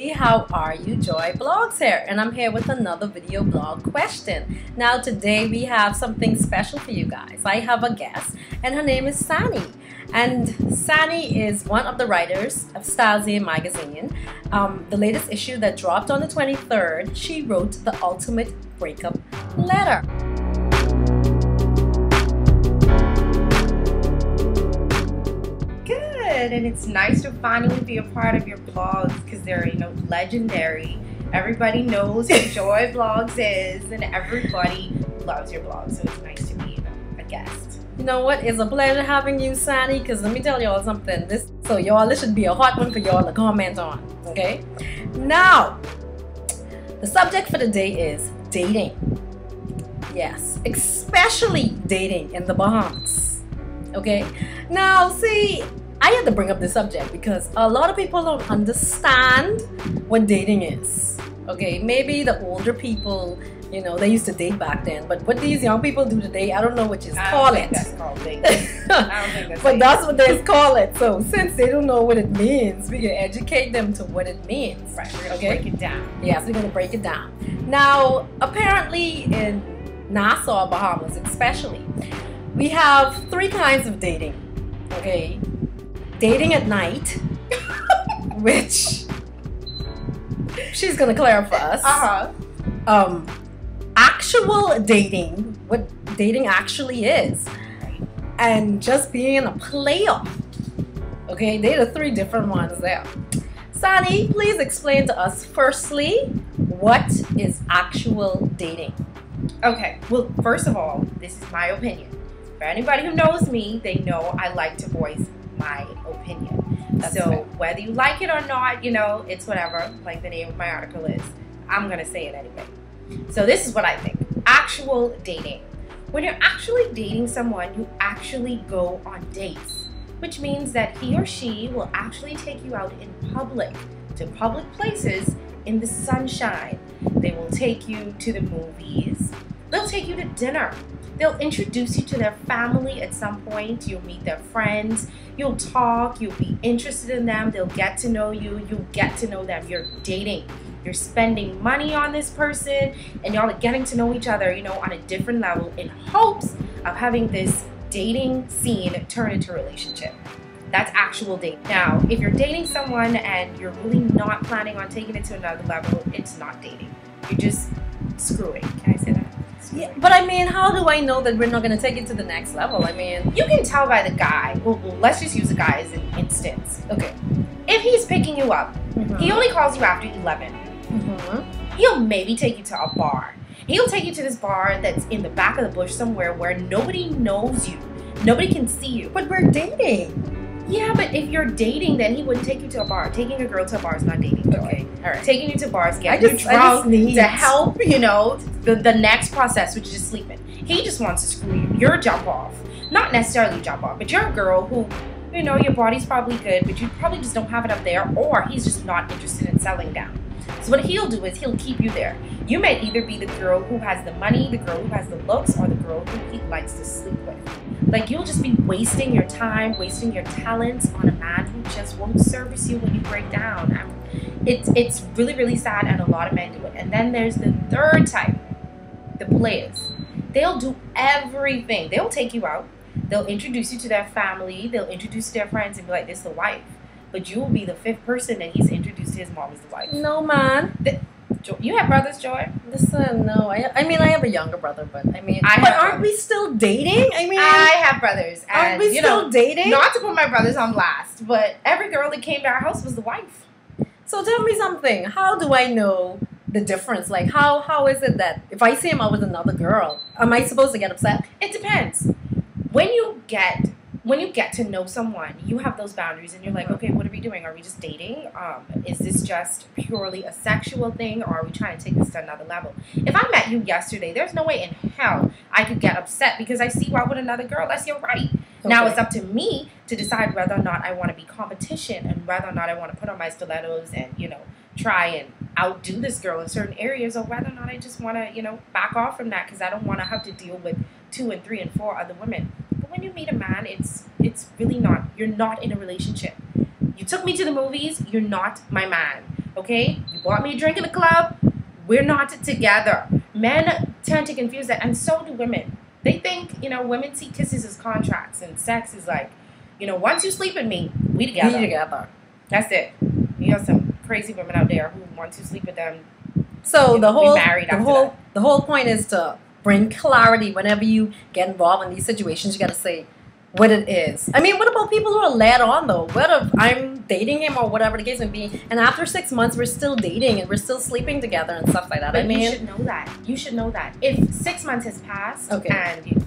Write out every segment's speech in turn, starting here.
everybody, how are you? Joyblogz here, and I'm here with another video blog question. Now today we have something special for you guys. I have a guest and her name is Sani, and Sani is one of the writers of Stylezine magazine. The latest issue that dropped on the 23rd, she wrote the ultimate breakup letter. And it's nice to finally be a part of your blogs because they're, legendary. Everybody knows who Joyblogz is, and everybody loves your blog. So it's nice to be a guest. You know what? It's a pleasure having you, Sani. Because let me tell y'all something. This should be a hot one for y'all to comment on. Okay. Now, the subject for the day is dating. Yes, especially dating in the Bahamas. Okay. Now, see, I had to bring up this subject because a lot of people don't understand what dating is. Okay, maybe the older people, they used to date back then, but what these young people do today, I don't know what you call it. That's called dating. I don't think that's But that's what they call it. So since they don't know what it means, we can educate them to what it means. Right, we're going to break it down. Yes, we're going to break it down. Now, apparently in Nassau, Bahamas especially, we have 3 kinds of dating. Okay. Dating at night, which she's gonna clear up for us. Actual dating, what dating actually is, and just being a playoff. Okay, they're the 3 different ones there. Sani, please explain to us firstly, what is actual dating? Okay, well, first of all, this is my opinion. For anybody who knows me, they know I like to voice my opinion. That's so fair. Whether you like it or not, it's whatever, like the name of my article is. I'm gonna say it anyway. So this is what I think. Actual dating. When you're actually dating someone, you actually go on dates, which means that he or she will actually take you out in public, to public places in the sunshine. They will take you to the movies. They'll take you to dinner. They'll introduce you to their family at some point. You'll meet their friends. You'll talk. You'll be interested in them. They'll get to know you. You'll get to know them. You're dating. You're spending money on this person, and y'all are getting to know each other, on a different level in hopes of having this dating scene turn into a relationship. That's actual dating. Now, if you're dating someone and you're really not planning on taking it to another level, it's not dating. You're just screwing. Can I say that? Yeah, but I mean, how do I know that we're not going to take it to the next level? I mean, you can tell by the guy. Well, let's just use the guy as an instance. Okay. If he's picking you up, he only calls you after 11. He'll maybe take you to a bar. He'll take you to this bar that's in the back of the bush somewhere where nobody knows you. Nobody can see you. But we're dating. Yeah, but if you're dating, then he wouldn't take you to a bar. Taking a girl to a bar is not dating, Joy. Okay, all right. Taking you to bars, getting you drunk to help, the next process, which is just sleeping. He just wants to screw you. You're a jump off. Not necessarily jump off, but you're a girl who, your body's probably good, but you probably just don't have it up there, or he's just not interested in settling down. So what he'll do is he'll keep you there. You may either be the girl who has the money, the girl who has the looks, or the girl who he likes to sleep with. Like, you'll just be wasting your time, wasting your talents on a man who just won't service you when you break down. It's really, really sad, and a lot of men do it. And then there's the 3rd type, the players. They'll do everything. They'll take you out. They'll introduce you to their family. They'll introduce you to their friends and be like, this is the wife. But you will be the 5th person that he's introduced to his mom as the wife. No, man. You have brothers, Joy? Listen, no. I mean, I have a younger brother, but aren't we still dating? I have brothers. And, aren't we still dating? Not to put my brothers on blast, but every girl that came to our house was the wife. So tell me something. How do I know the difference? Like, how is it that if I see him out with another girl, am I supposed to get upset? It depends. When you get to know someone, you have those boundaries, and you're like, okay, what are we doing? Are we just dating? Is this just purely a sexual thing, or are we trying to take this to another level? If I met you yesterday, there's no way in hell I could get upset because I see you out with another girl. That's your right. Okay. Now it's up to me to decide whether or not I want to be competition, and whether or not I want to put on my stilettos and, try and outdo this girl in certain areas, or whether or not I just want to, back off from that because I don't want to have to deal with 2 and 3 and 4 other women. But when you meet a man, it's really not. You're not in a relationship. You took me to the movies. You're not my man. Okay? You bought me a drink in the club. We're not together. Men tend to confuse that, and so do women. They think, you know, women see kisses as contracts, and sex is like, you know, once you sleep with me, we together. We together. That's it. You have some crazy women out there who, once you sleep with them, so the whole point is to bring clarity whenever you get involved in these situations. You got to say what it is. I mean, what about people who are led on though? What if I'm dating him or whatever the case may be, and after 6 months we're still dating and we're still sleeping together and stuff like that? But I mean, you should know that. You should know that. If 6 months has passed and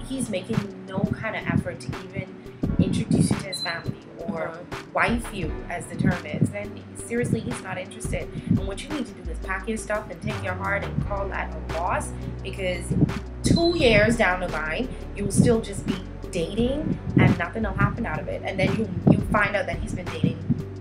he's making no kind of effort to even introduce you to his family or wife you, as the term is, then seriously, he's not interested. And what you need to do is pack your stuff and take your heart and call that a loss, because 2 years down the line, you'll still just be dating and nothing will happen out of it. And then you find out that he's been dating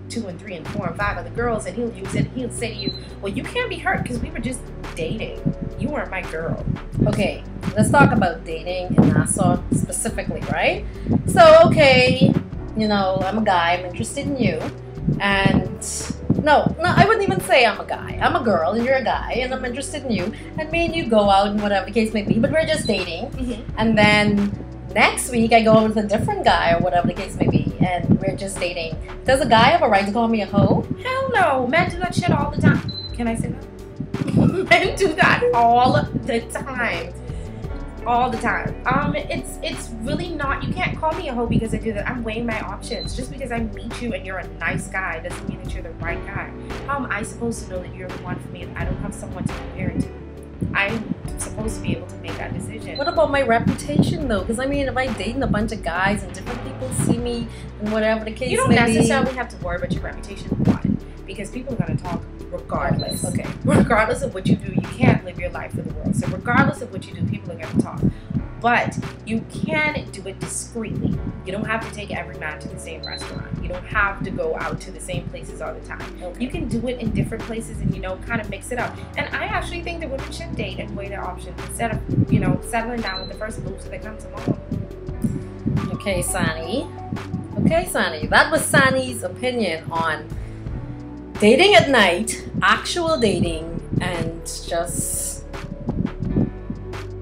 2 and 3 and 4 and 5 other girls, and he'll use it. He'll say to you, well, you can't be hurt because we were just dating. You weren't my girl. Okay, let's talk about dating in Nassau specifically, right? So, okay, you know, I'm a guy, I'm interested in you, and no, I wouldn't even say I'm a guy. I'm a girl and you're a guy, and I'm interested in you, and me and you go out and whatever the case may be, but we're just dating. And then next week I go with a different guy or whatever the case may be, and we're just dating. Does a guy have a right to call me a hoe? Hell no. Men do that shit all the time. Can I say that? Men do that all the time. All the time. It's really not, you can't call me a hoe because I do that. I'm weighing my options. Just because I meet you and you're a nice guy doesn't mean that you're the right guy. How am I supposed to know that you're the one for me if I don't have someone to compare it to? I'm supposed to be able to make that decision. What about my reputation though? Because I mean, if I date a bunch of guys and different people see me and whatever the case may be, you don't necessarily have to worry about your reputation, one, because people are going to talk regardless. Okay, regardless of what you do, you can't live your life for the world. So regardless of what you do, people are going to talk. But you can do it discreetly. You don't have to take every man to the same restaurant. You don't have to go out to the same places all the time. You can do it in different places and, you know, kind of mix it up. And I actually think that women should date and weigh their options instead of, you know, settling down with the first loser that comes along. Okay, Sani. Okay, Sani. That was Sani's opinion on dating at night, actual dating, and just...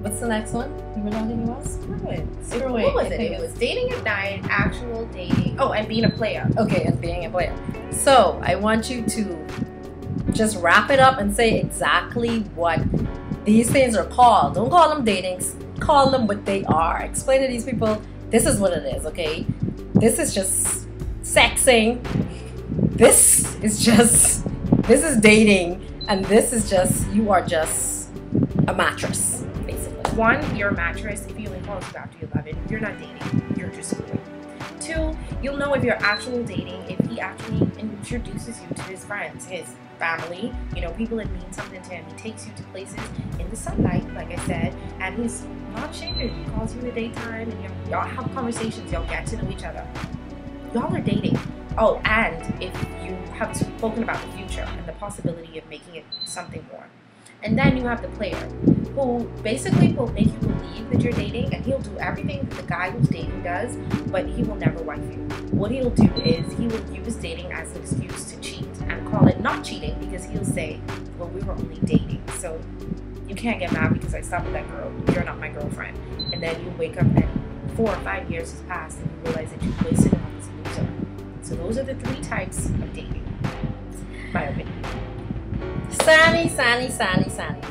What's the next one? You were talking about? What was it? It was dating at night, actual dating. Oh, and being a player. Okay, and being a player. So, I want you to just wrap it up and say exactly what these things are called. Don't call them datings. Call them what they are. Explain to these people, this is what it is, okay? This is just sexing. This is dating. And this is just, you are just a mattress, basically. One, you're a mattress. If he only calls you after 11, you're not dating. You're just screwing. Two, you'll know if you're actual dating if he actually introduces you to his friends, his family, you know, people that mean something to him. He takes you to places in the sunlight, like I said, and he's not ashamed of you. He calls you in the daytime, and y'all have conversations. Y'all get to know each other. Y'all are dating. Oh, and if you have spoken about the future and the possibility of making it something more. And then you have the player who basically will make you believe that you're dating, and he'll do everything that the guy who's dating does, but he will never wife you. What he'll do is he will use dating as an excuse to cheat and call it not cheating, because he'll say, well, we were only dating, so you can't get mad because I stopped with that girl. You're not my girlfriend. And then you wake up and 4 or 5 years has passed and you realize that you've wasted on this loser. So those are the 3 types of dating, my opinion. Sani.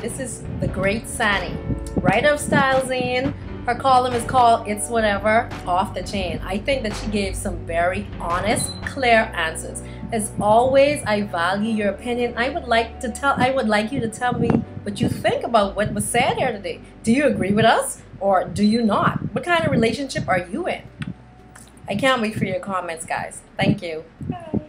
This is the great Sani. Writer of Stylezine. Her column is called It's Whatever, Off the Chain. I think that she gave some very honest, clear answers. As always, I value your opinion. I would like you to tell me what you think about what was said here today. Do you agree with us or do you not? What kind of relationship are you in? I can't wait for your comments, guys. Thank you. Bye.